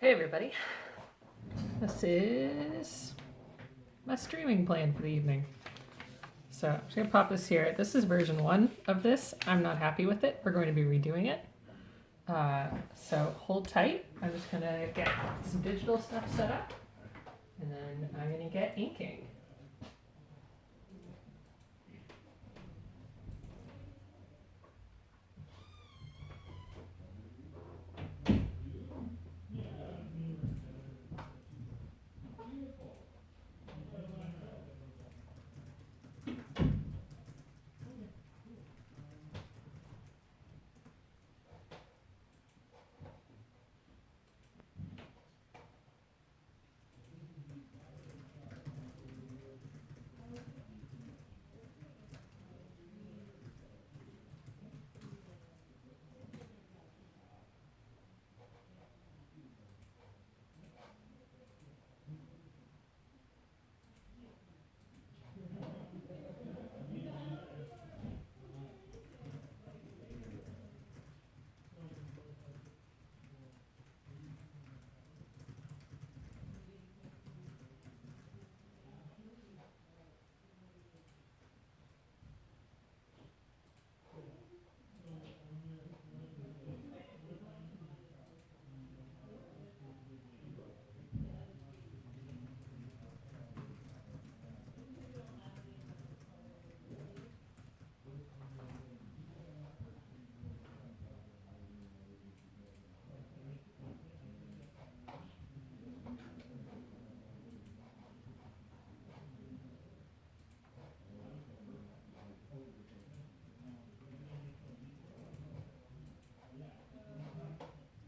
Hey everybody, this is my streaming plan for the evening. So I'm just gonna pop this here. This is version 1 of this. I'm not happy with it. We're going to be redoing it. So hold tight. I'm just gonna get some digital stuff set up and then I'm gonna get inking.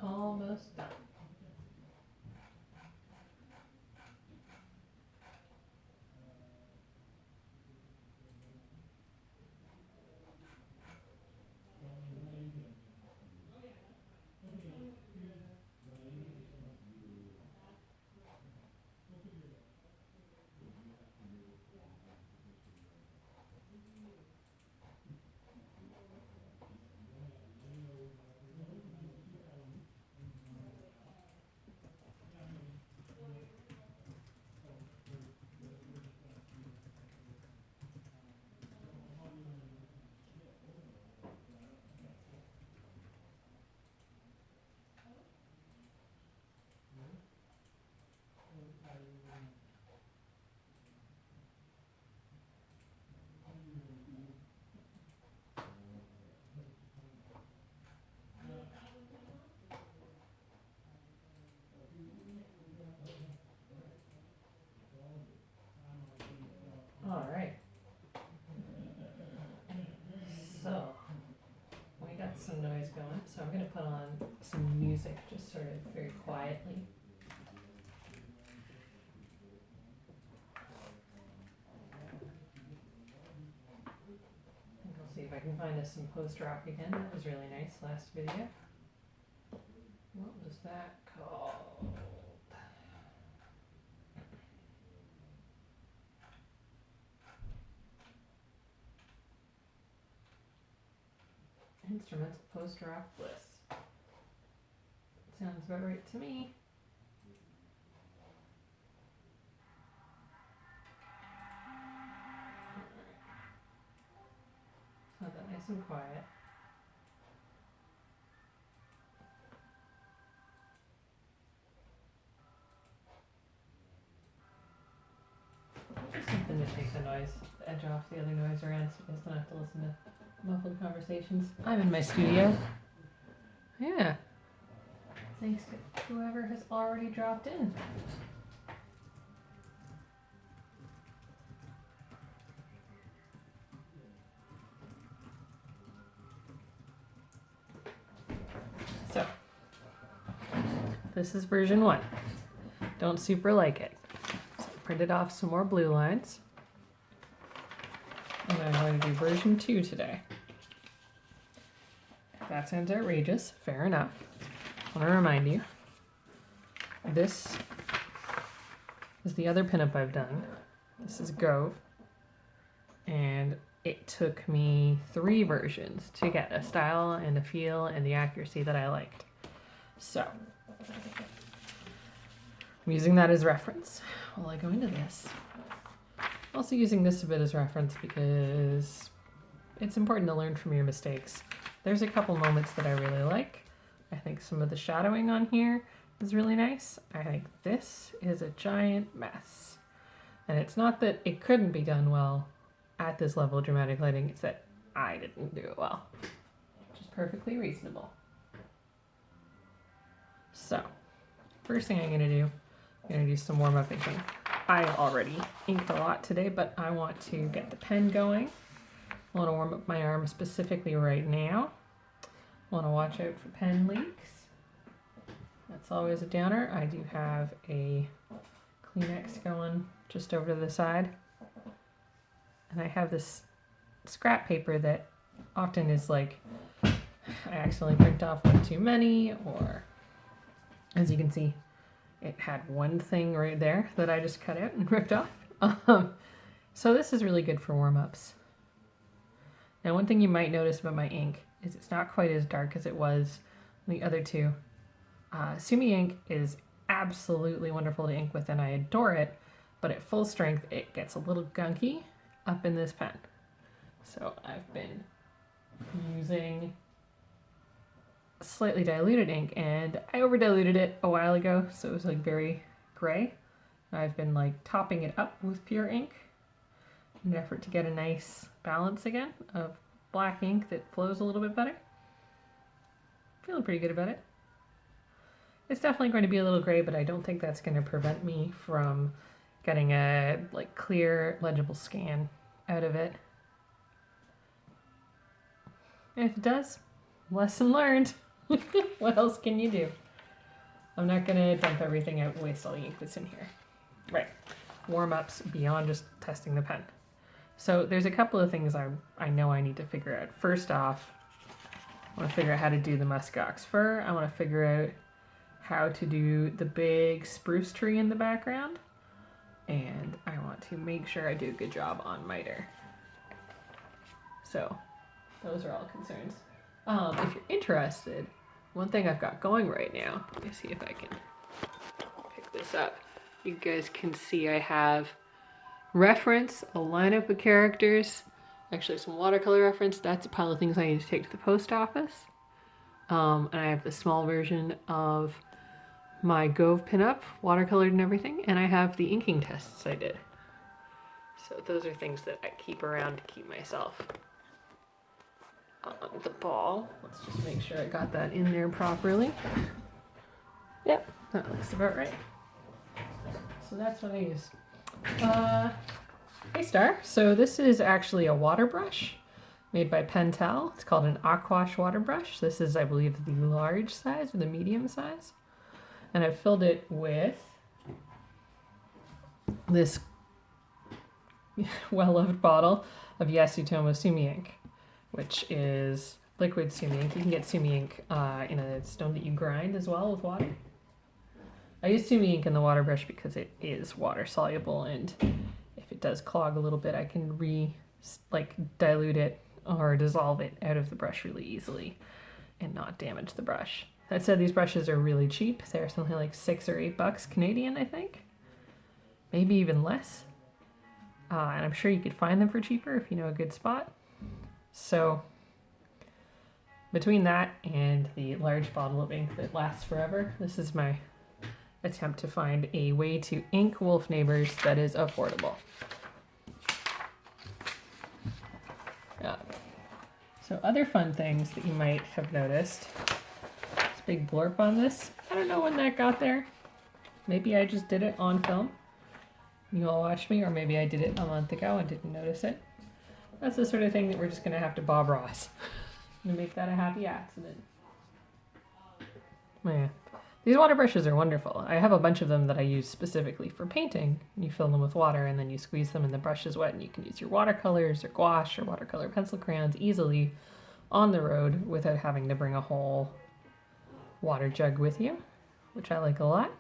Almost done. All right. So we got some noise going. So I'm gonna put on some music, just sort of very quietly. I'll see if I can find us some post-rock again. That was really nice last video. What was that called? Instrumental post-rock bliss. Sounds about right to me. Sounds that nice and quiet. Just something to take the noise, the edge off the other noise around so you guys don't have to listen to muffled conversations. I'm in my studio. Yeah. Thanks to whoever has already dropped in. So, this is version 1. Don't super like it. So I printed off some more blue lines. And I'm going to do version 2 today. If that sounds outrageous, fair enough. I want to remind you, this is the other pinup I've done. This is Gove. And it took me 3 versions to get a style and a feel and the accuracy that I liked. So, I'm using that as reference while I go into this. Also using this a bit as reference because it's important to learn from your mistakes. There's a couple moments that I really like. I think some of the shadowing on here is really nice. I think this is a giant mess. And it's not that it couldn't be done well at this level of dramatic lighting, it's that I didn't do it well, which is perfectly reasonable. So, first thing I'm going to do, I'm going to do some warm-up inking. I already inked a lot today, but I want to get the pen going. I want to warm up my arm specifically right now. I want to watch out for pen leaks. That's always a downer. I do have a Kleenex going just over to the side. And I have this scrap paper that often is like, I accidentally print off one too many, or as you can see, it had one thing right there that I just cut out and ripped off. So this is really good for warm-ups. Now, one thing you might notice about my ink is it's not quite as dark as it was in the other two. Sumi ink is absolutely wonderful to ink with, and I adore it, but at full strength, it gets a little gunky up in this pen. So I've been using slightly diluted ink, and I over diluted it a while ago, so it was like very gray. I've been like topping it up with pure ink in an effort to get a nice balance again of black ink that flows a little bit better. Feeling pretty good about it. It's definitely going to be a little gray, but I don't think that's going to prevent me from getting a like clear, legible scan out of it. And if it does, lesson learned. What else can you do? I'm not going to dump everything out and waste all the ink that's in here. Right. Warm-ups beyond just testing the pen. So there's a couple of things I know I need to figure out. First off, I want to figure out how to do the muskox fir. I want to figure out how to do the big spruce tree in the background. And I want to make sure I do a good job on miter. So those are all concerns. If you're interested, one thing I've got going right now, let me see if I can pick this up. You guys can see I have reference, a lineup of characters, actually some watercolor reference. That's a pile of things I need to take to the post office. And I have the small version of my Gove pinup, watercolored and everything, and I have the inking tests I did. So those are things that I keep around to keep myself on the ball. Let's just make sure I got that in there properly. Yep, that looks about right. So that's what I use. Hey Star, so this is actually a water brush made by Pentel. It's called an aquash water brush. This is, I believe, the large size or the medium size. And I've filled it with this well-loved bottle of Yasutomo Sumi ink, which is liquid Sumi ink. You can get Sumi ink in a stone that you grind as well with water. I use Sumi ink in the water brush because it is water soluble, and if it does clog a little bit, I can dilute it or dissolve it out of the brush really easily and not damage the brush. That said, these brushes are really cheap. They're something like $6 or $8 Canadian, I think. Maybe even less. And I'm sure you could find them for cheaper if you know a good spot. So between that and the large bottle of ink that lasts forever, this is my attempt to find a way to ink Wolf Neighbours that is affordable. So other fun things that you might have noticed. Big blurb on this. I don't know when that got there. Maybe I just did it on film. You all watched me, or maybe I did it a month ago and didn't notice it. That's the sort of thing that we're just going to have to Bob Ross to make that a happy accident. Yeah. These water brushes are wonderful. I have a bunch of them that I use specifically for painting. You fill them with water and then you squeeze them and the brush is wet and you can use your watercolors or gouache or watercolor pencil crayons easily on the road without having to bring a whole water jug with you, which I like a lot.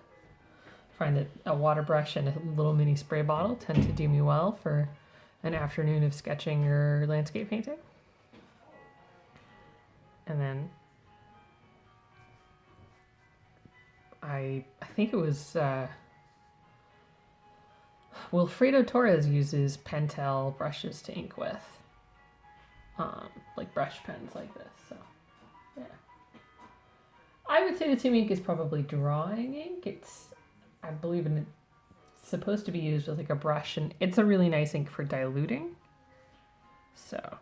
I find that a water brush and a little mini spray bottle tend to do me well for an afternoon of sketching or landscape painting. And then I think it was Wilfredo Torres uses Pentel brushes to ink with. Like brush pens like this, so yeah. I would say the Sumi ink is probably drawing ink. I believe it's supposed to be used with like a brush, and it's a really nice ink for diluting. So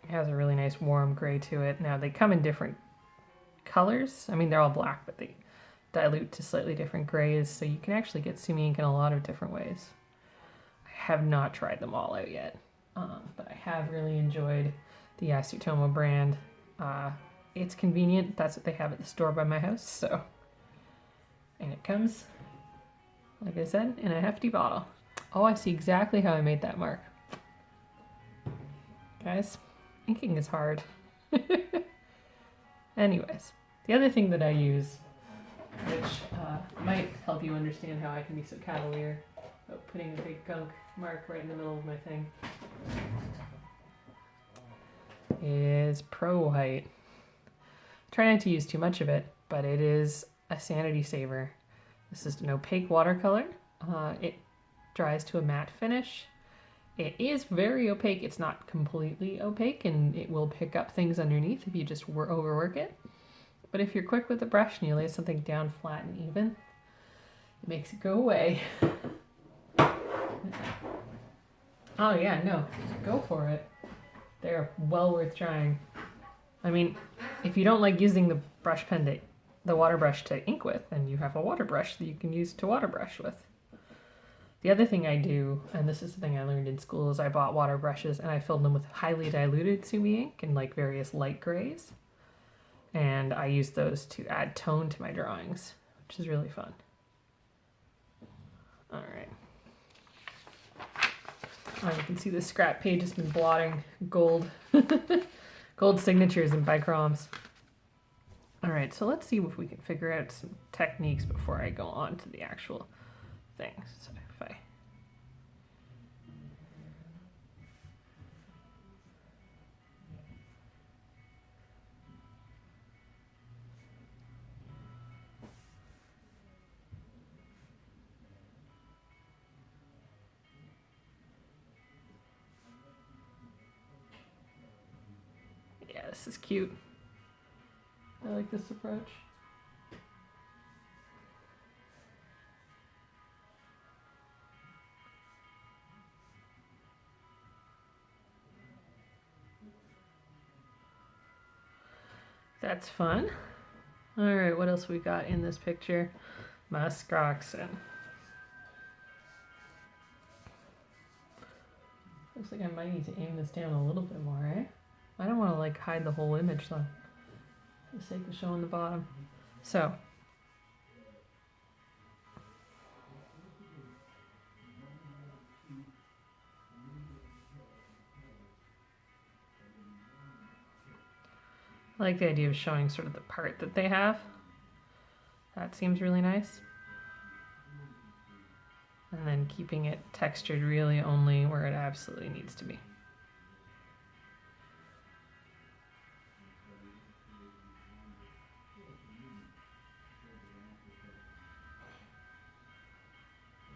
it has a really nice warm gray to it. Now they come in different colors. I mean, they're all black, but they dilute to slightly different grays, so you can actually get Sumi ink in a lot of different ways. I have not tried them all out yet, but I have really enjoyed the Yasutomo brand. It's convenient. That's what they have at the store by my house, so. And it comes, like I said, in a hefty bottle. Oh, I see exactly how I made that mark. Guys, inking is hard. Anyways, the other thing that I use, which might help you understand how I can be so cavalier about putting a big gunk mark right in the middle of my thing, is Pro White. Try not to use too much of it, but it is a sanity saver. This is an opaque watercolor. It dries to a matte finish. It is very opaque. It's not completely opaque, and it will pick up things underneath if you just overwork it. But if you're quick with the brush and you lay something down flat and even, it makes it go away. Oh yeah, no, go for it. They're well worth trying. I mean, if you don't like using the brush pen the water brush to ink with, then you have a water brush that you can use to water brush with. The other thing I do, and this is the thing I learned in school, is I bought water brushes and I filled them with highly diluted Sumi ink and like various light grays. And I use those to add tone to my drawings, which is really fun. All right. Oh, you can see the scrap page has been blotting gold. Gold signatures and bichromes. All right, so let's see if we can figure out some techniques before I go on to the actual thing. So if I yeah, this is cute. I like this approach. That's fun. All right, what else we got in this picture? Musk oxen. Looks like I might need to aim this down a little bit more, eh? I don't want to like hide the whole image though, for the sake of showing the bottom. So, I like the idea of showing sort of the part that they have. That seems really nice. And then keeping it textured really only where it absolutely needs to be.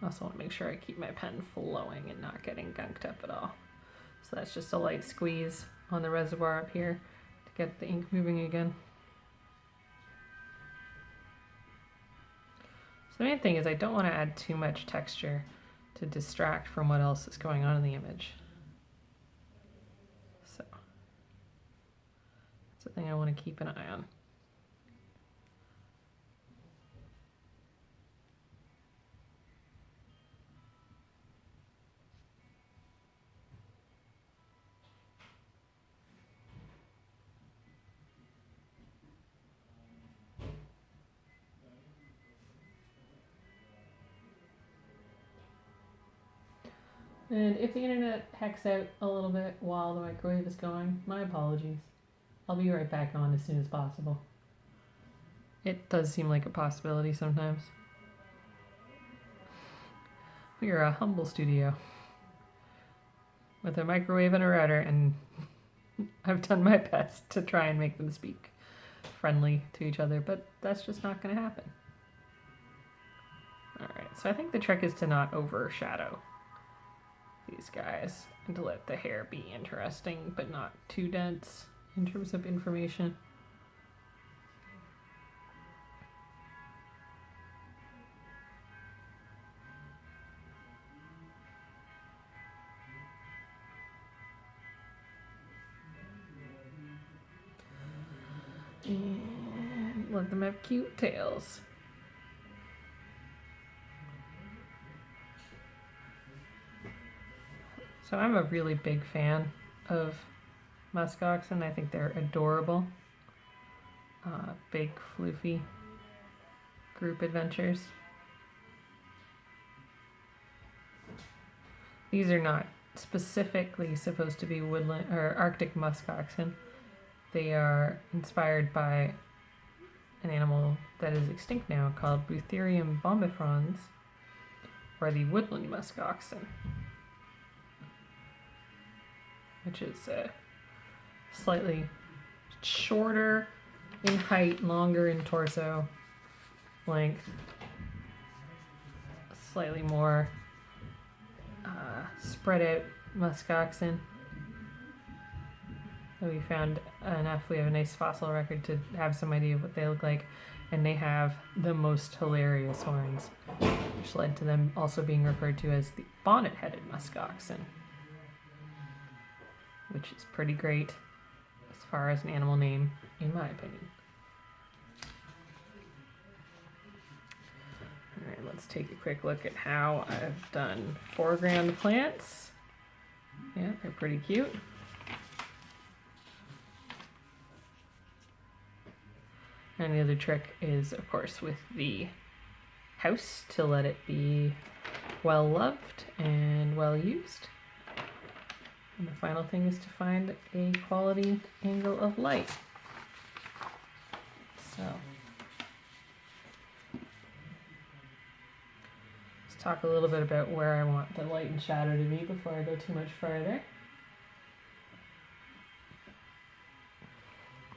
I also want to make sure I keep my pen flowing and not getting gunked up at all. So that's just a light squeeze on the reservoir up here to get the ink moving again. So the main thing is I don't want to add too much texture to distract from what else is going on in the image. So that's the thing I want to keep an eye on. And if the internet hacks out a little bit while the microwave is going, my apologies. I'll be right back on as soon as possible. It does seem like a possibility sometimes. We are a humble studio with a microwave and a router, and I've done my best to try and make them speak friendly to each other, but that's just not going to happen. Alright, so I think the trick is to not overshadow these guys and to let the hair be interesting but not too dense in terms of information. And let them have cute tails. So I'm a really big fan of muskoxen. I think they're adorable. Big, floofy group adventures. These are not specifically supposed to be woodland or Arctic muskoxen. They are inspired by an animal that is extinct now called Butherium bombifrons, or the woodland muskoxen, which is slightly shorter in height, longer in torso length, slightly more spread out muskoxen. So we found enough, we have a nice fossil record to have some idea of what they look like, and they have the most hilarious horns, which led to them also being referred to as the bonnet-headed muskoxen, which is pretty great as far as an animal name, in my opinion. Alright, let's take a quick look at how I've done foreground plants. Yeah, they're pretty cute. And the other trick is, of course, with the house to let it be well loved and well used. And the final thing is to find a quality angle of light. So let's talk a little bit about where I want the light and shadow to be before I go too much farther.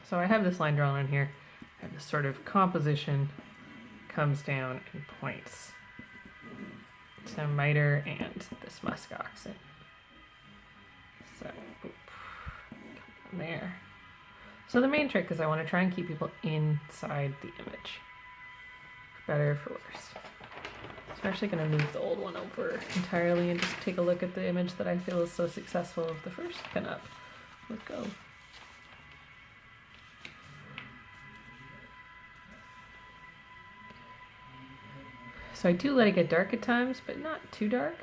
So I have this line drawn on here. And this sort of composition comes down and points to miter and this muskoxen. So, there. So the main trick is I want to try and keep people inside the image. For better or for worse. So I'm actually going to move the old one over entirely and just take a look at the image that I feel is so successful of the first pinup. Let's go. So I do let it get dark at times, but not too dark.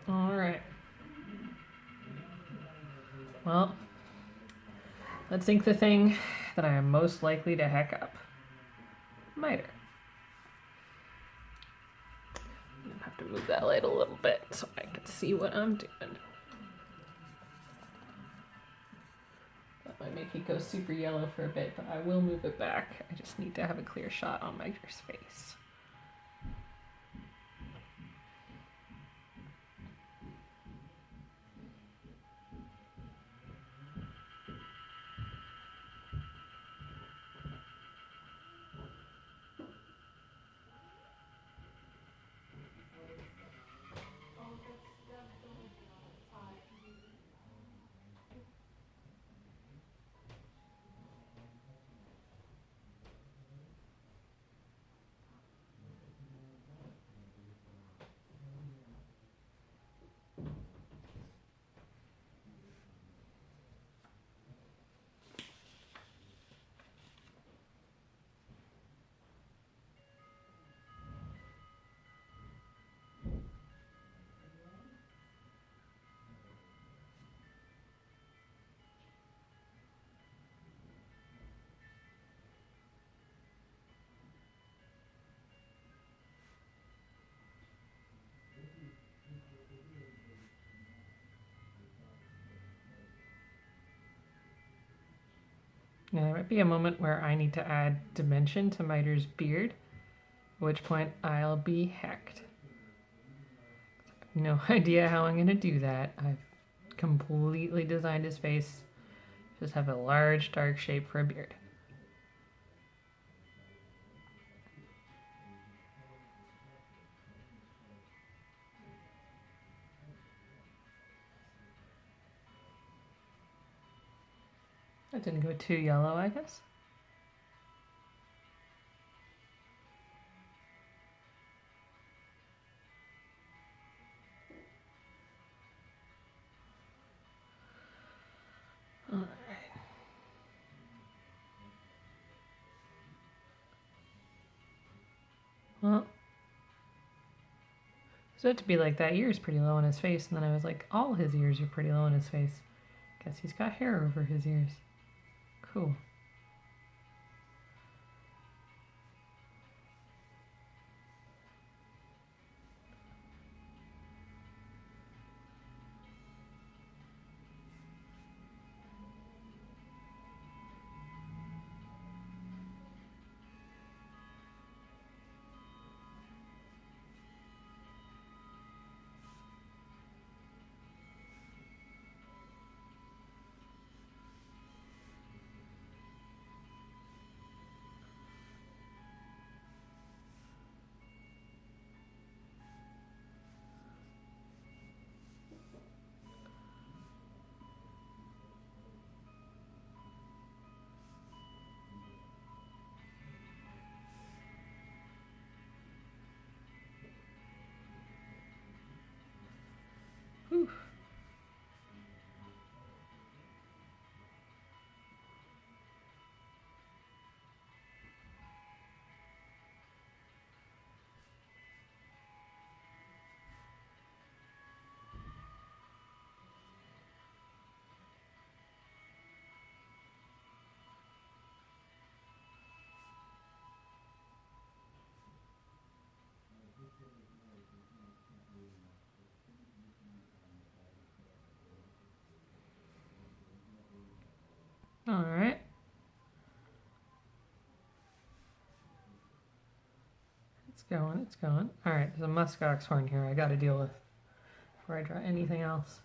All right. Well, let's ink the thing that I am most likely to heck up. Miter. I have to move that light a little bit so I can see what I'm doing. That might make it go super yellow for a bit, but I will move it back. I just need to have a clear shot on Miter's face. Now, there might be a moment where I need to add dimension to Miter's beard, at which point I'll be hecked. No idea how I'm going to do that. I've completely designed his face. Just have a large, dark shape for a beard. That didn't go too yellow, I guess. All right. Well, so it to be like that ear's pretty low on his face, and then I was like, all his ears are pretty low on his face. Guess he's got hair over his ears. Cool. Whew. All right. It's going, it's going. All right, there's a muskox horn here I got to deal with before I draw anything else.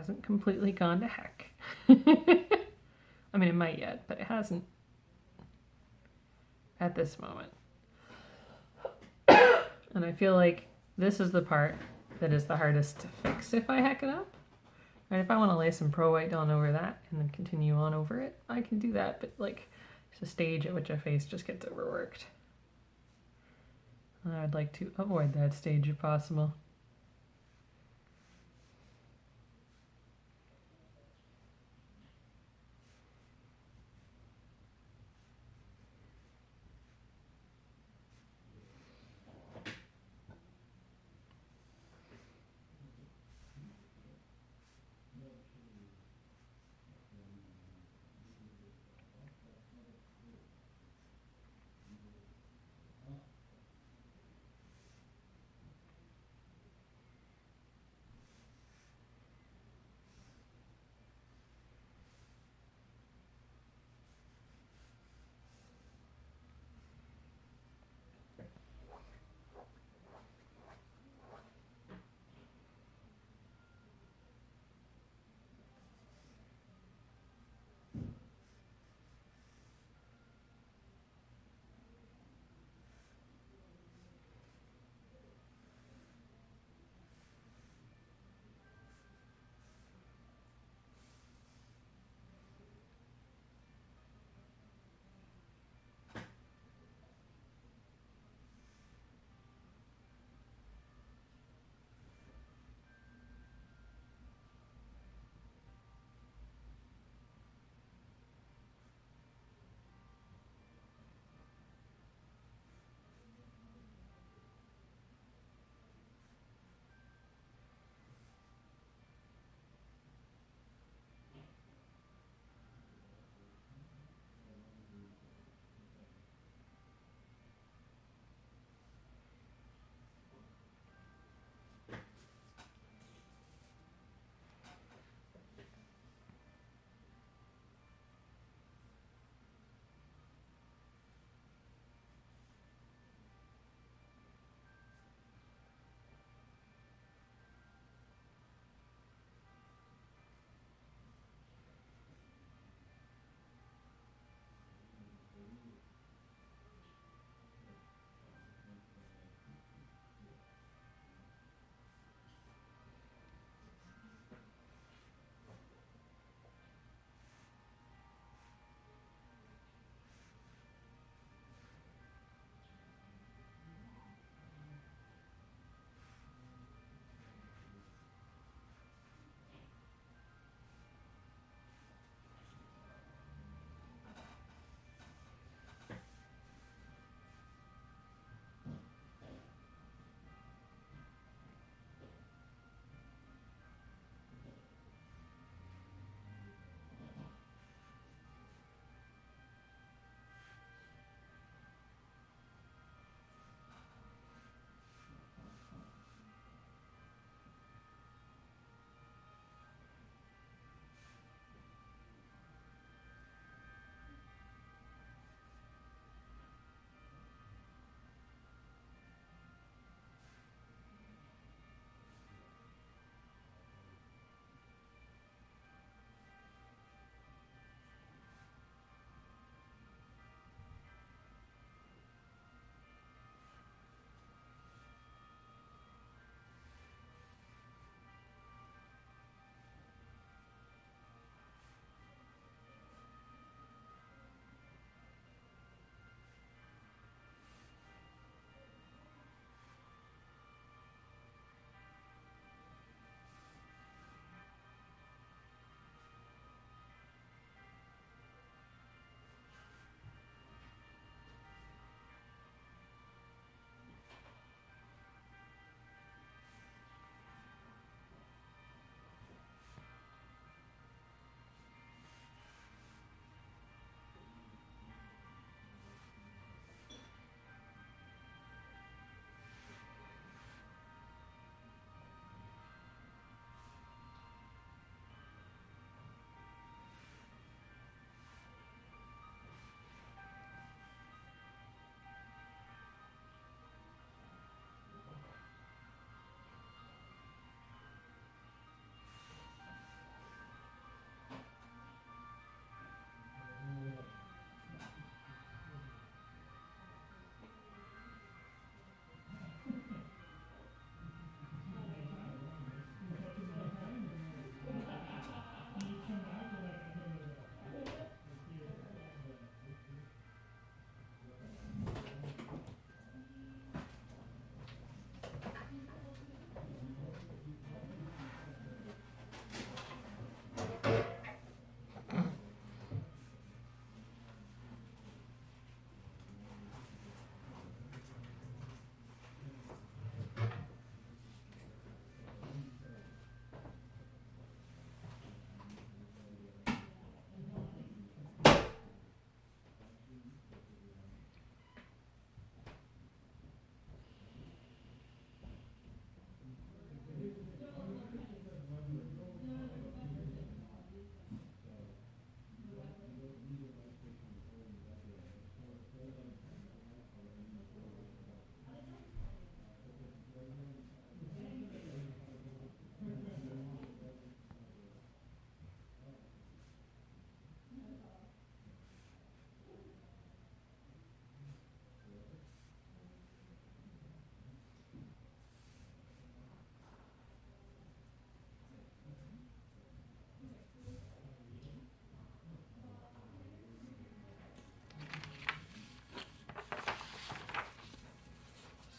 hasn't completely gone to heck. I mean, it might yet, but it hasn't at this moment. And I feel like this is the part that is the hardest to fix if I heck it up. Right, if I want to lay some pro white down over that and then continue on over it, I can do that, but like it's a stage at which a face just gets overworked. And I'd like to avoid that stage if possible.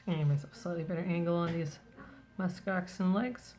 Just gonna give myself a slightly better angle on these muskoxen legs.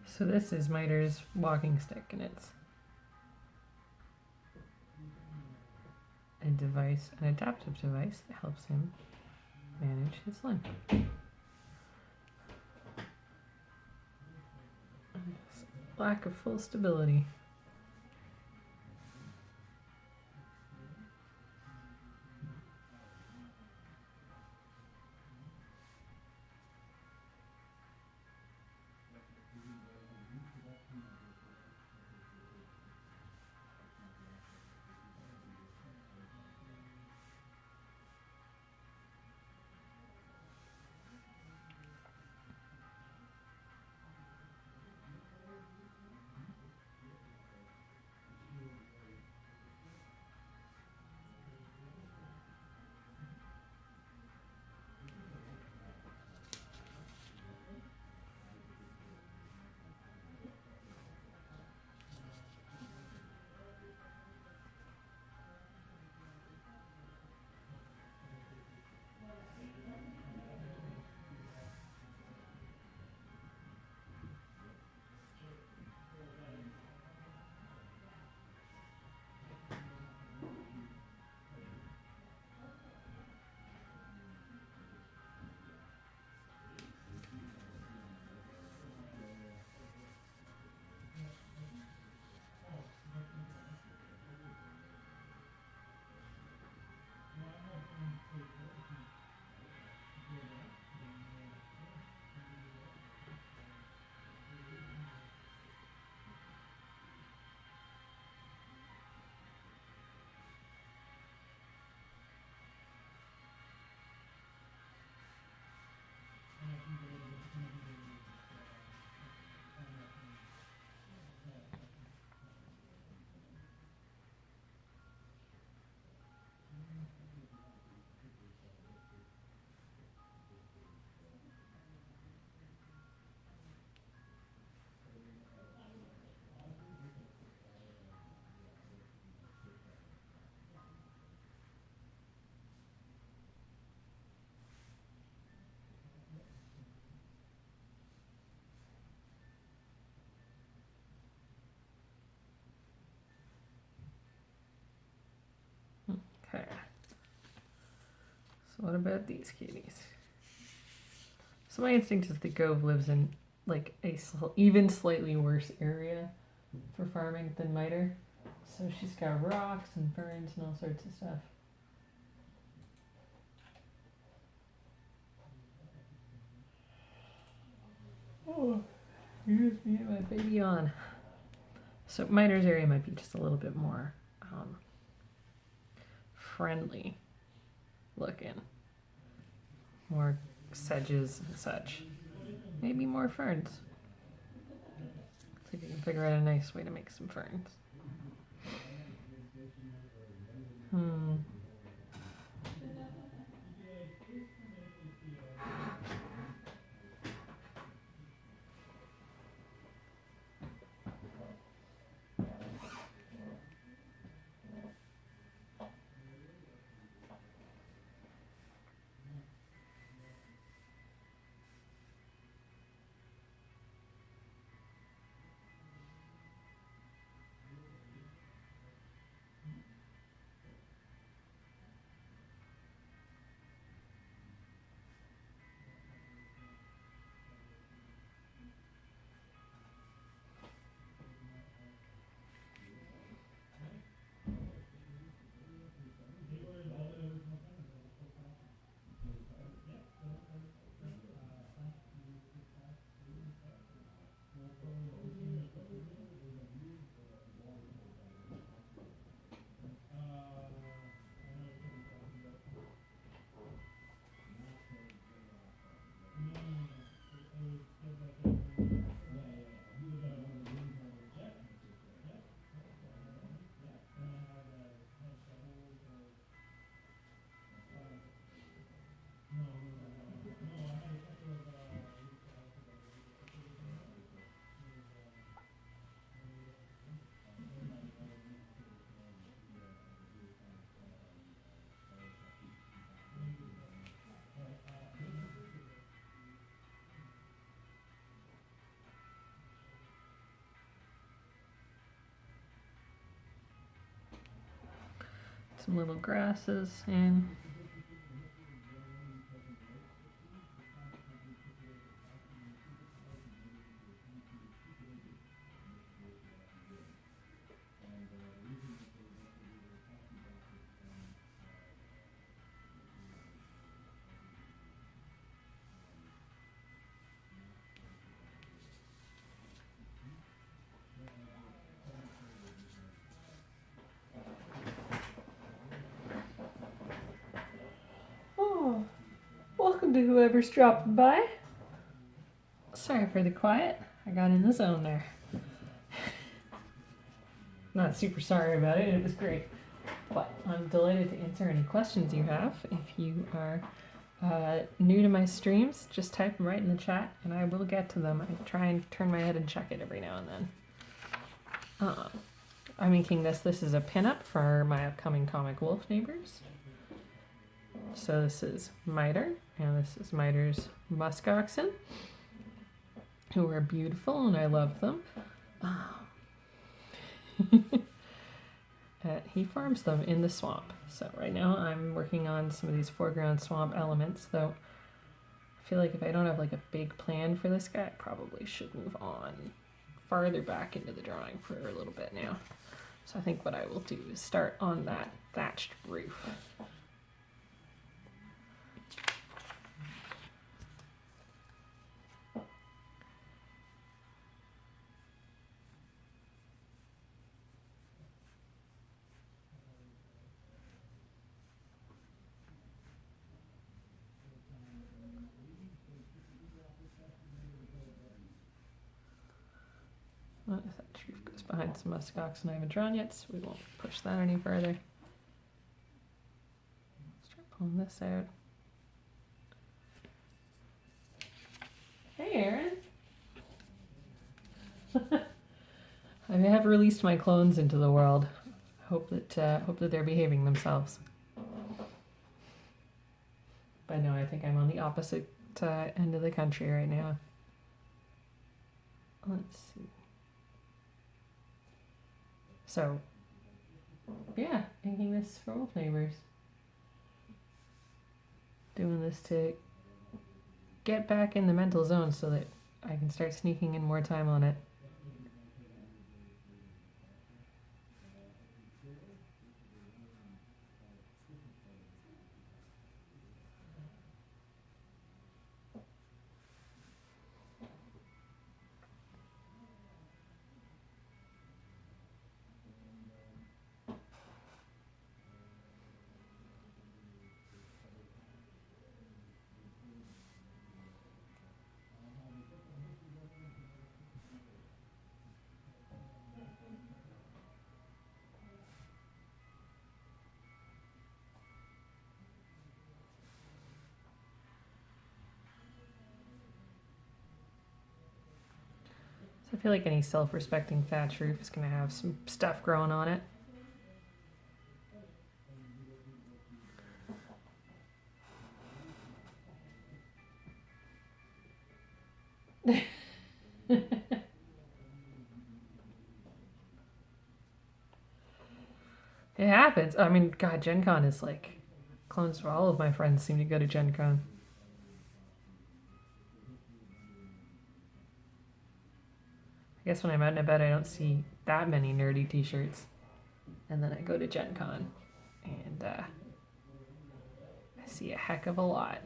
So this is Miter's walking stick, and it's a device, an adaptive device that helps him manage his limp. Lack of full stability. Okay. So what about these kitties? So my instinct is that Gove lives in like a even slightly worse area for farming than Miter. So she's got rocks and ferns and all sorts of stuff. Oh, here's me and my baby on. So Miter's area might be just a little bit more friendly looking. More sedges and such. Maybe more ferns. Let's see if we can figure out a nice way to make some ferns. some little grasses in. Oh, welcome to whoever's dropping by. Sorry for the quiet. I got in the zone there. Not super sorry about it. It was great. But I'm delighted to answer any questions you have. If you are new to my streams, just type them right in the chat and I will get to them. I try and turn my head and check it every now and then. I'm inking this. This is a pinup for my upcoming comic Wolf Neighbours. So this is Miter, and this is Miter's musk oxen, who are beautiful and I love them. He farms them in the swamp. So right now I'm working on some of these foreground swamp elements, though I feel like if I don't have like a big plan for this guy, I probably should move on farther back into the drawing for a little bit now. So I think what I will do is start on that thatched roof. Well, that roof goes behind some musk oxen I haven't drawn yet, so we won't push that any further. Start pulling this out. Hey, Aaron. I have released my clones into the world. Hope that they're behaving themselves. But no, I think I'm on the opposite end of the country right now. Let's see. So, yeah, inking this for Wolf Neighbours. Doing this to get back in the mental zone so that I can start sneaking in more time on it. So I feel like any self-respecting thatch roof is going to have some stuff growing on it. It happens. I mean, God, Gen Con is like clones for all of my friends seem to go to Gen Con. I guess when I'm out and about, I don't see that many nerdy t-shirts. And then I go to Gen Con and I see a heck of a lot.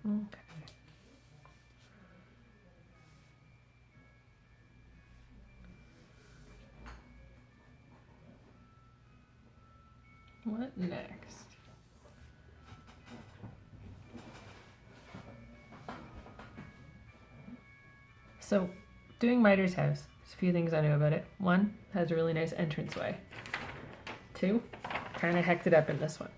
Okay. What next? So, doing Miter's house, there's a few things I know about it. One, it has a really nice entranceway. Two, kind of hecked it up in this one.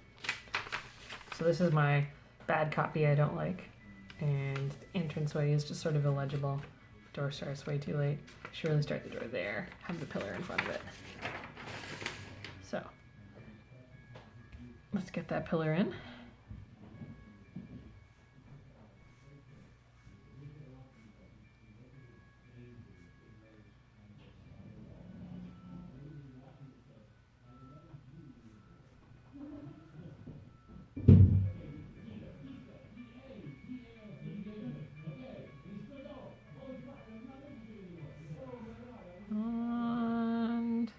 So this is my bad copy I don't like. And the entranceway is just sort of illegible. door starts way too late. Should really start the door there. Have the pillar in front of it. So let's get that pillar in. And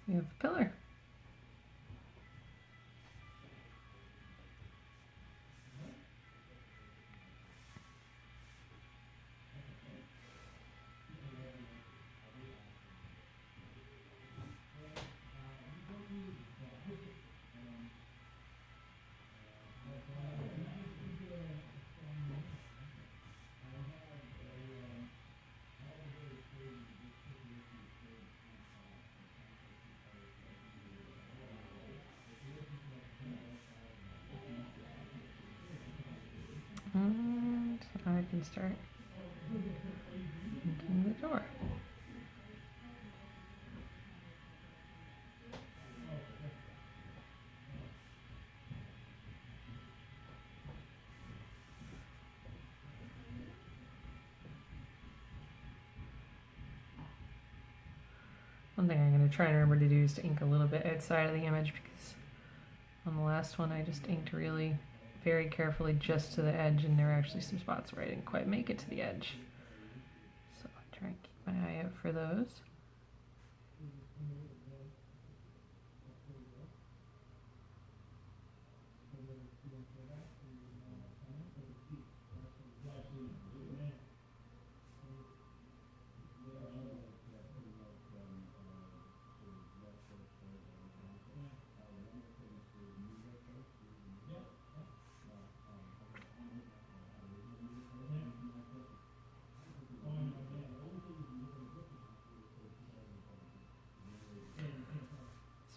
we have a pillar. And I can start making the door. One thing I'm going to try and remember to do is to ink a little bit outside of the image, because on the last one I just inked really very carefully just to the edge, and there were actually some spots where I didn't quite make it to the edge. So I'll try and keep my eye out for those.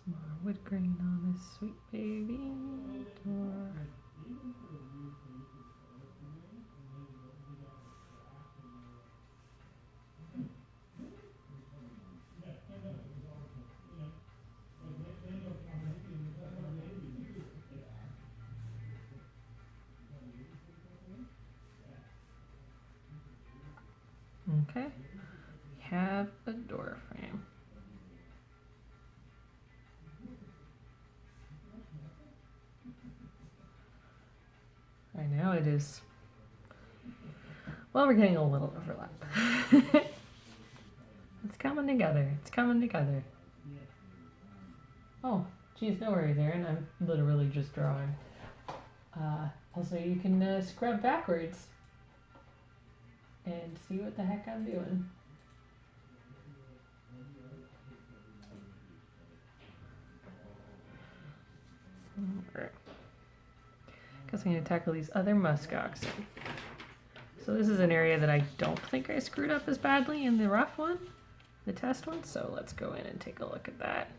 Some more wood grain on this sweet baby door. Okay, we have a door frame. Right now it is, well, we're getting a little overlap. It's coming together, it's coming together. Oh, geez, no worries, Aaron, I'm literally just drawing. Also, you can scrub backwards and see what the heck I'm doing. Alright. Guess I'm going to tackle these other musk oxen. So this is an area that I don't think I screwed up as badly in the rough one, the test one, so let's go in and take a look at that.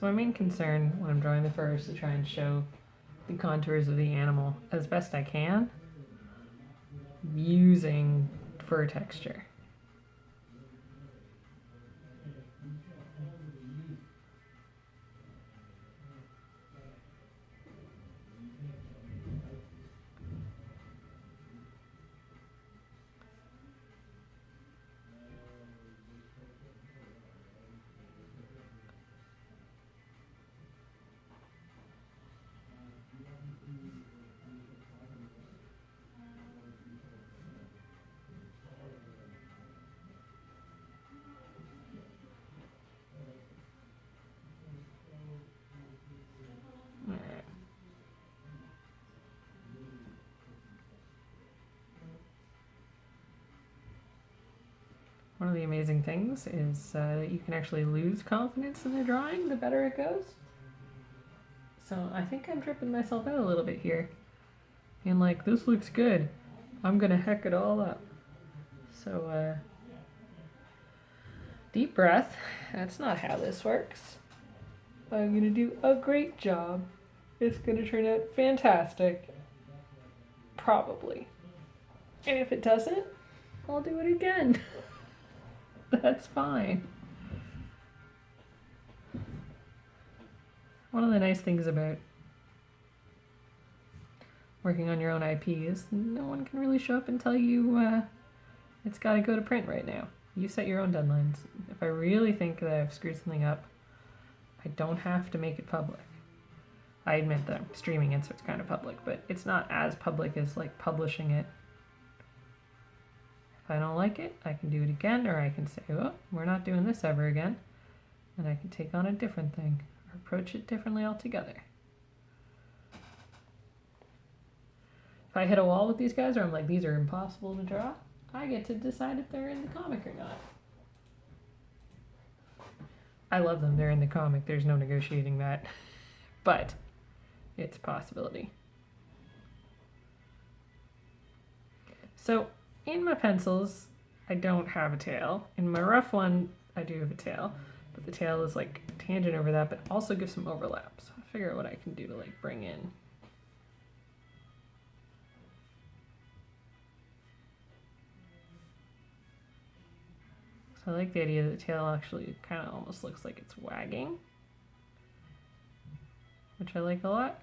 So my main concern when I'm drawing the fur is to try and show the contours of the animal as best I can using fur texture. Alright. One of the amazing things is that you can actually lose confidence in the drawing the better it goes. So I think I'm tripping myself out a little bit here. And like, this looks good. I'm gonna heck it all up. So, deep breath. That's not how this works. I'm gonna do a great job. It's gonna turn out fantastic. Probably. And if it doesn't, I'll do it again. That's fine. One of the nice things about working on your own IP is no one can really show up and tell you it's got to go to print right now. You set your own deadlines. If I really think that I've screwed something up, I don't have to make it public. I admit that I'm streaming it, so it's kind of public, but it's not as public as like publishing it. If I don't like it, I can do it again, or I can say, oh, we're not doing this ever again, and I can take on a different thing, or approach it differently altogether. If I hit a wall with these guys, or I'm like, these are impossible to draw, I get to decide if they're in the comic or not. I love them, they're in the comic, there's no negotiating that, but it's a possibility. So, in my pencils, I don't have a tail. In my rough one, I do have a tail, but the tail is like tangent over that, but also gives some overlap. So I'll figure out what I can do to like bring in. So I like the idea that the tail actually kind of almost looks like it's wagging, which I like a lot.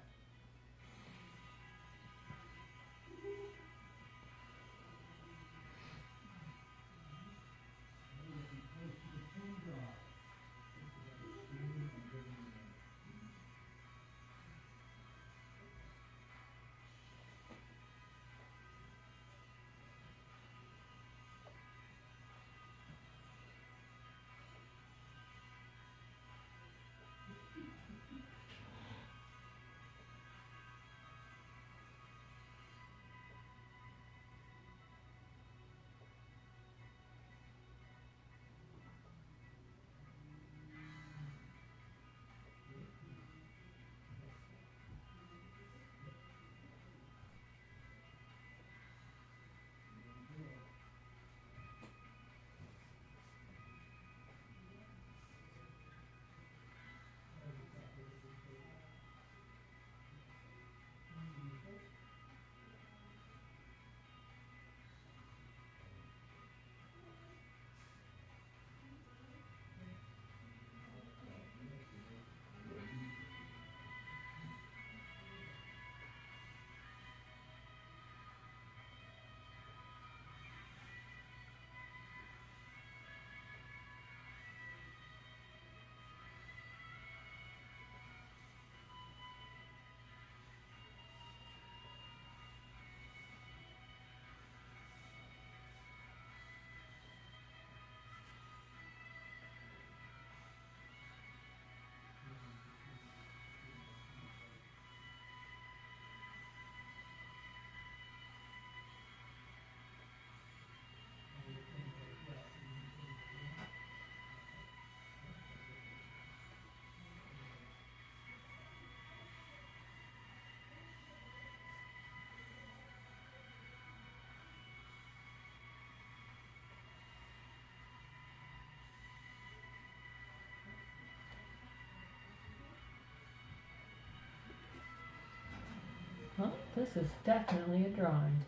This is definitely a drawing.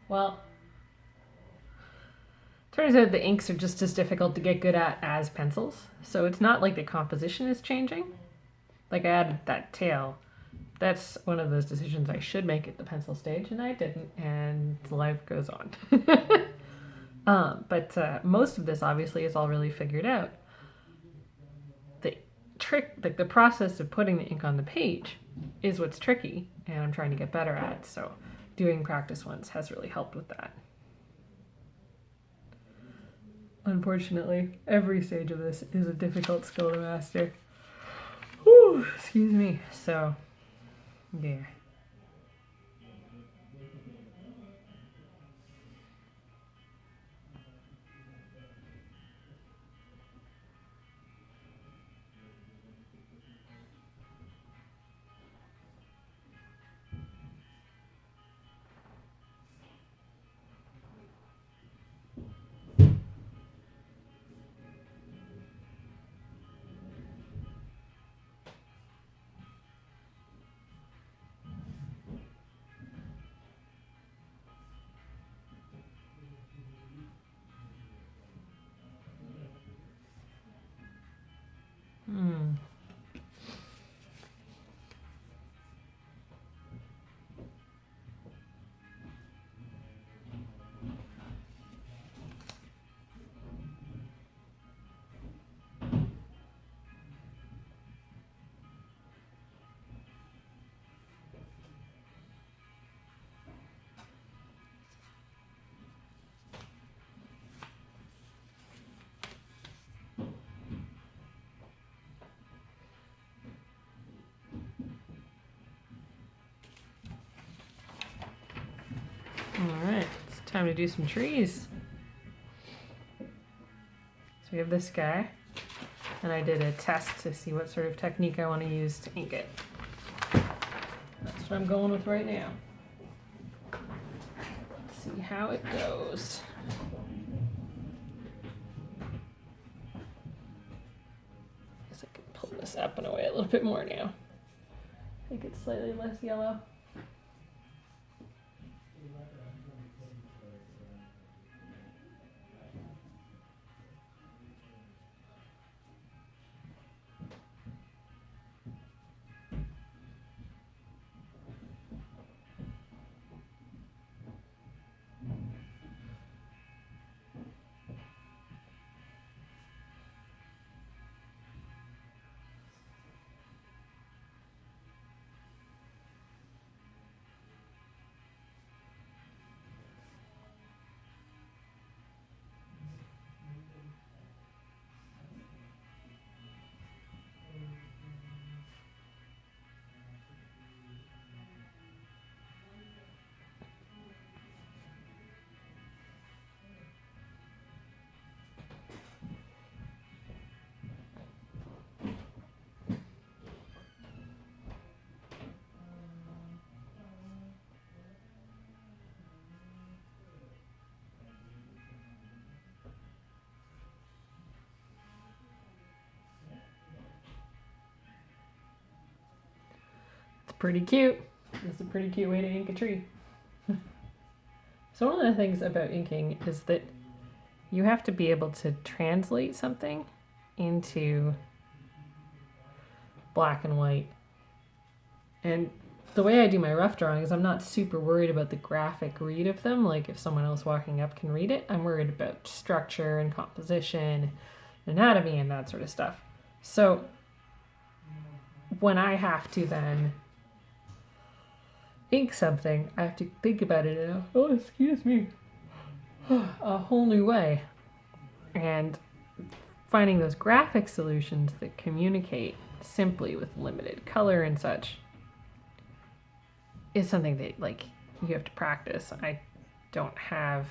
Well, turns out the inks are just as difficult to get good at as pencils. So it's not like the composition is changing. Like I added that tail. That's one of those decisions I should make at the pencil stage, and I didn't, and life goes on. But most of this obviously is all really figured out. The trick, like the process of putting the ink on the page is what's tricky, and I'm trying to get better at. So doing practice ones has really helped with that. Unfortunately, every stage of this is a difficult skill to master. Whew, excuse me. So, yeah. All right, it's time to do some trees. So we have this guy, and I did a test to see what sort of technique I want to use to ink it. That's what I'm going with right now. Let's see how it goes. Guess I can pull this up and away a little bit more now. I think it's slightly less yellow. Pretty cute. It's a pretty cute way to ink a tree. So one of the things about inking is that you have to be able to translate something into black and white. And the way I do my rough drawings, I'm not super worried about the graphic read of them. Like if someone else walking up can read it, I'm worried about structure and composition, anatomy, and that sort of stuff. So when I have to then ink something, I have to think about it in a whole new way. And finding those graphic solutions that communicate simply with limited color and such is something that you have to practice. I don't have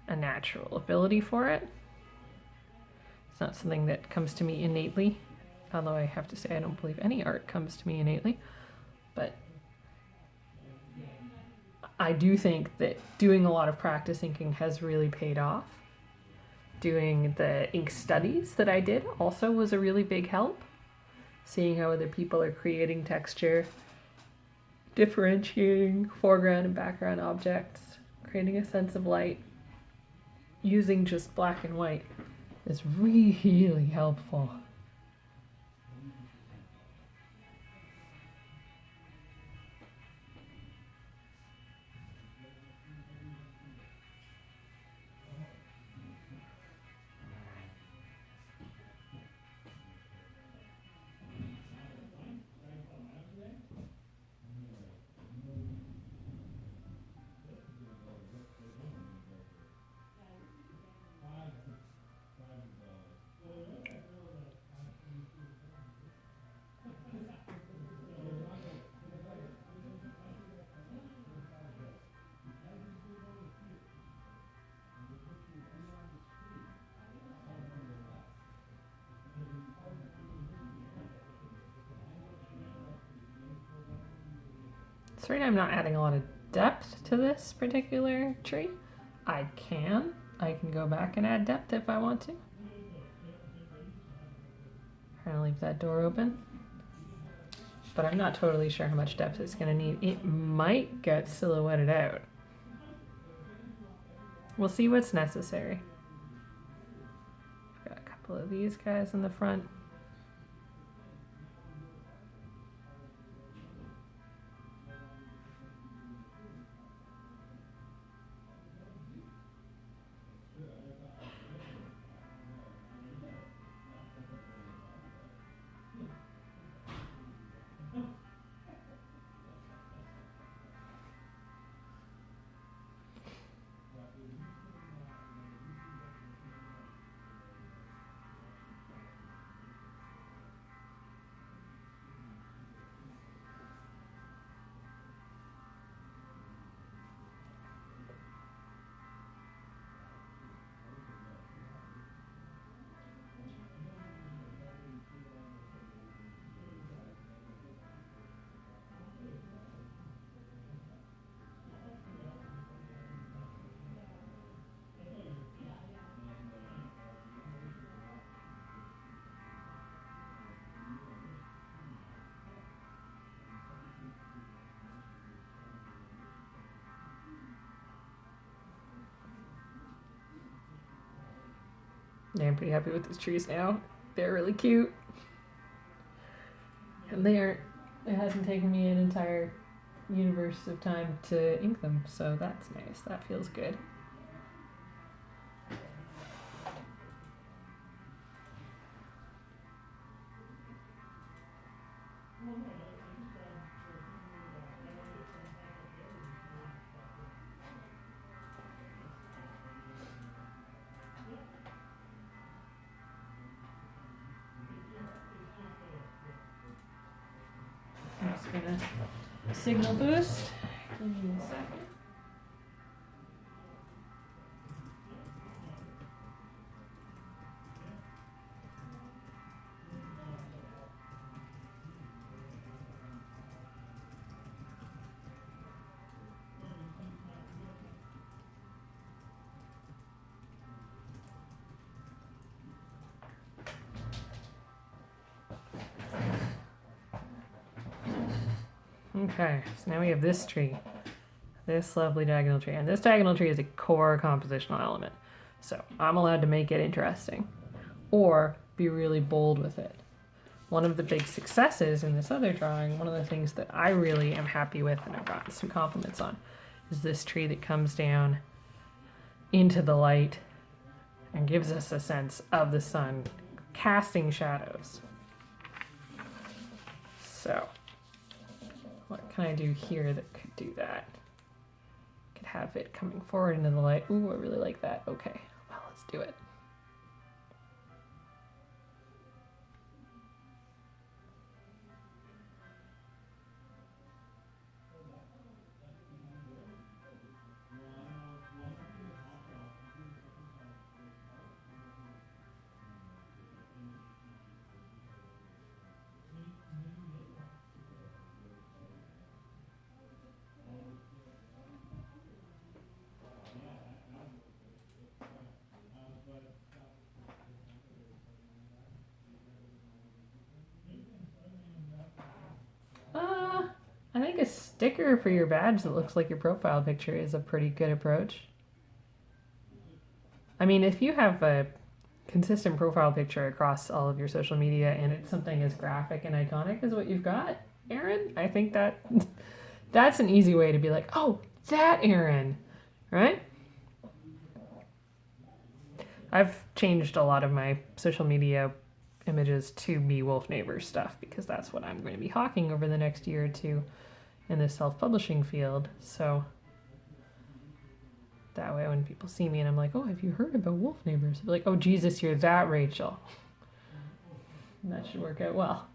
a natural ability for it. It's not something that comes to me innately, although I have to say I don't believe any art comes to me innately. But I do think that doing a lot of practice inking has really paid off. Doing the ink studies that I did also was a really big help. seeing how other people are creating texture, differentiating foreground and background objects, creating a sense of light, using just black and white is really helpful. So right now I'm not adding a lot of depth to this particular tree. I can go back and add depth if I want to. Trying to leave that door open. But I'm not totally sure how much depth it's going to need. It might get silhouetted out. We'll see what's necessary. Got a couple of these guys in the front. Yeah, I'm pretty happy with these trees now. They're really cute. And it hasn't taken me an entire universe of time to ink them, so that's nice. That feels good. I'm just gonna signal boost. Give me a second. Okay, so now we have this tree. This lovely diagonal tree. And this diagonal tree is a core compositional element. So I'm allowed to make it interesting or be really bold with it. One of the big successes in this other drawing, one of the things that I really am happy with and I've gotten some compliments on, is this tree that comes down into the light and gives us a sense of the sun casting shadows. So what can I do here that could do that? Could have it coming forward into the light. Ooh, I really like that. Okay, well, let's do it. think a sticker for your badge that looks like your profile picture is a pretty good approach. I mean, if you have a consistent profile picture across all of your social media and it's something as graphic and iconic as what you've got, Aaron, I think that that's an easy way to be like, oh, that Aaron, right? I've changed a lot of my social media images to be Wolf Neighbours stuff because that's what I'm going to be hawking over the next year or two in the self-publishing field. So that way when people see me and I'm like, oh, have you heard about Wolf Neighbours? They're like, oh, Jesus, you're that Rachel. And that should work out well.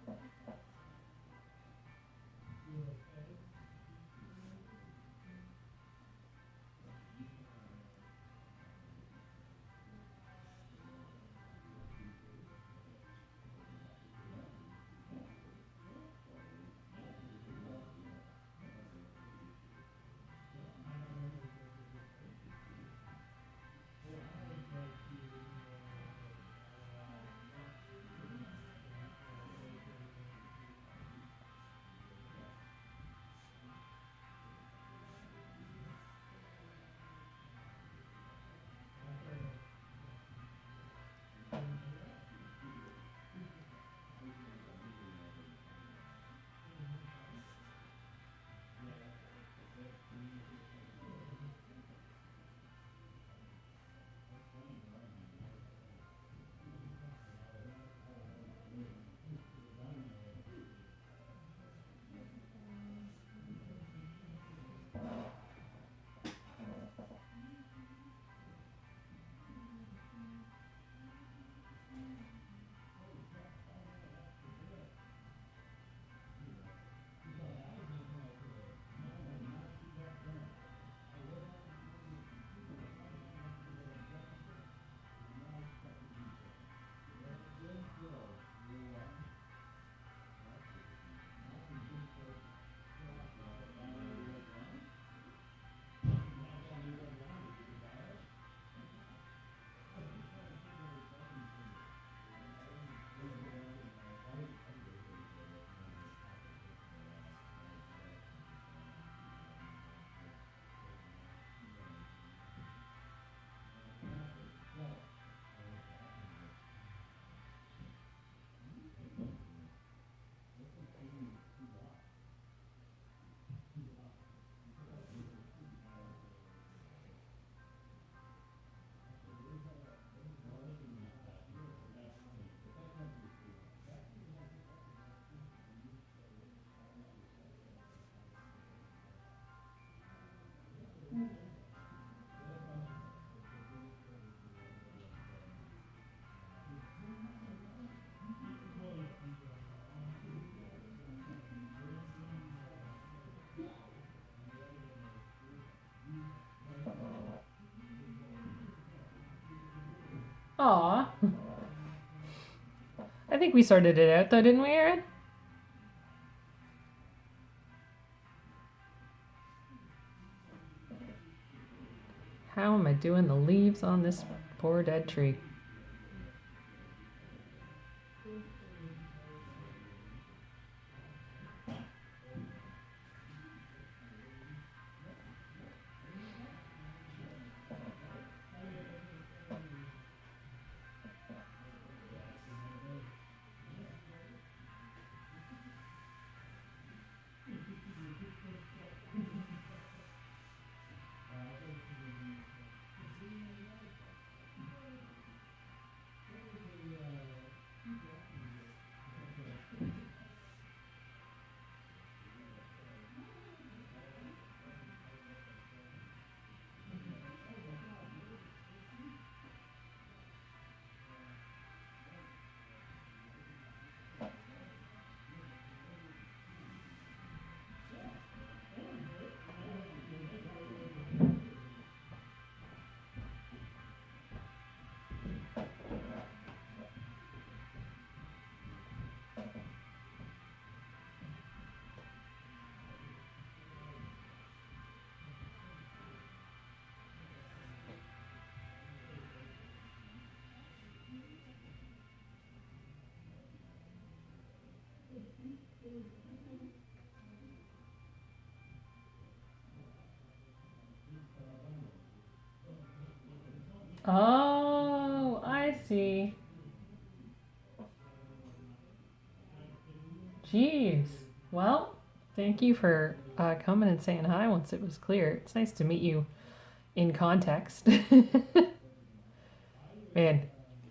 Aw. I think we sorted it out though, didn't we, Aaron? How am I doing the leaves on this poor dead tree? Oh, I see. Jeez. Well, thank you for coming and saying hi once it was clear. It's nice to meet you in context. Man,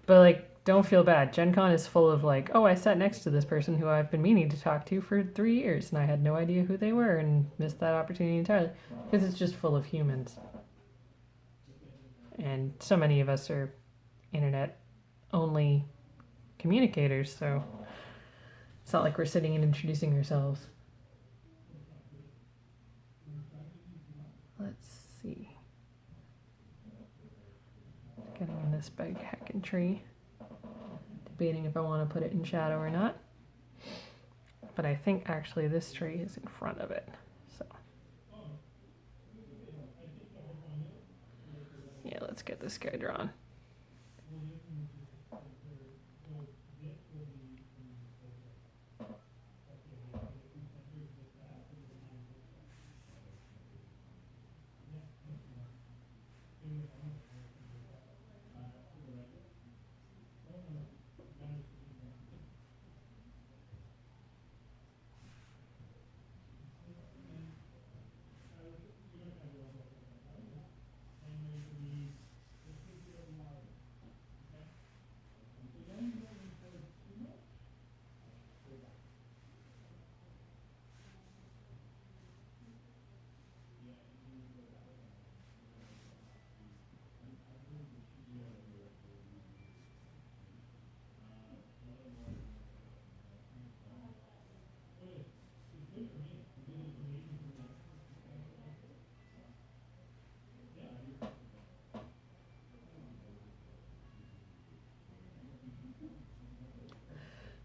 but like, don't feel bad. Gen Con is full of like, oh, I sat next to this person who I've been meaning to talk to for 3 years and I had no idea who they were and missed that opportunity entirely because it's just full of humans. And so many of us are internet only communicators, so it's not like we're sitting and introducing ourselves. Let's see. Getting in this big heckin' tree. Debating if I want to put it in shadow or not. But I think actually this tree is in front of it. So yeah, let's get this guy drawn.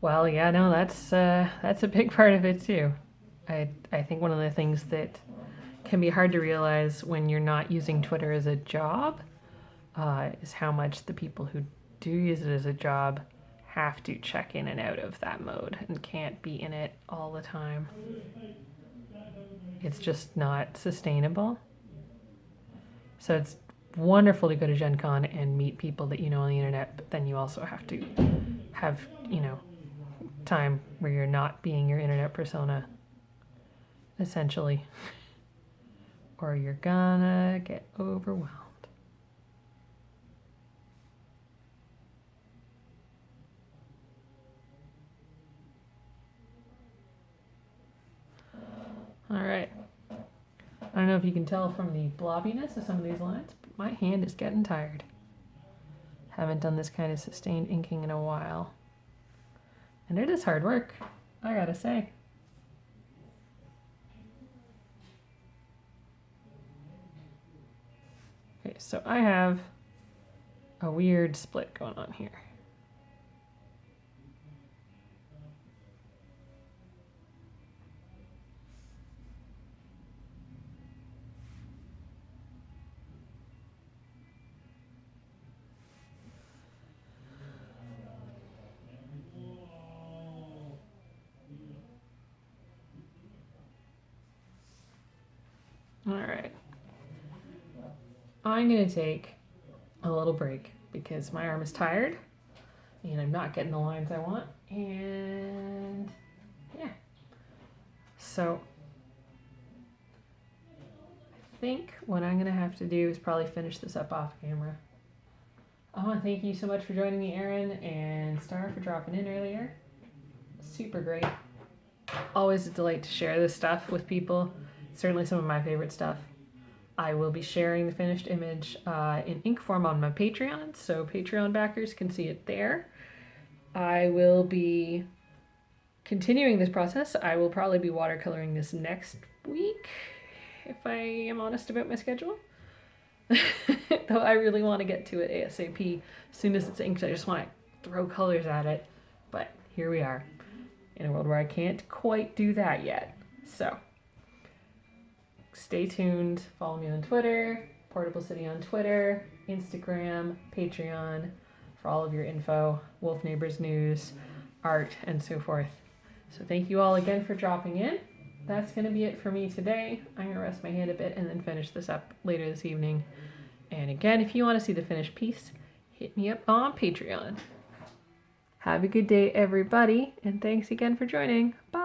Well, yeah, no, that's a big part of it too. I think one of the things that can be hard to realize when you're not using Twitter as a job is how much the people who do use it as a job have to check in and out of that mode and can't be in it all the time. It's just not sustainable. So it's wonderful to go to Gen Con and meet people that you know on the internet, but then you also have to have, time where you're not being your internet persona, essentially, or you're gonna get overwhelmed. All right. I don't know if you can tell from the blobbiness of some of these lines, but my hand is getting tired. Haven't done this kind of sustained inking in a while. And it is hard work, I gotta say. Okay, so I have a weird split going on here. All right. I'm going to take a little break because my arm is tired and I'm not getting the lines I want. And yeah. So I think what I'm going to have to do is probably finish this up off camera. I want to thank you so much for joining me, Erin, and Star for dropping in earlier. Super great. Always a delight to share this stuff with people. Certainly some of my favorite stuff. I will be sharing the finished image in ink form on my Patreon, so Patreon backers can see it there. I will be continuing this process. I will probably be watercoloring this next week, if I am honest about my schedule. Though I really want to get to it ASAP. As soon as it's inked, I just want to throw colors at it. But here we are, in a world where I can't quite do that yet. So stay tuned. Follow me on Twitter, Portable City on Twitter, Instagram, Patreon for all of your info, Wolf Neighbours news, art, and so forth. So thank you all again for dropping in. That's going to be it for me today. I'm going to rest my hand a bit and then finish this up later this evening. And again, if you want to see the finished piece, hit me up on Patreon. Have a good day, everybody, and thanks again for joining. Bye.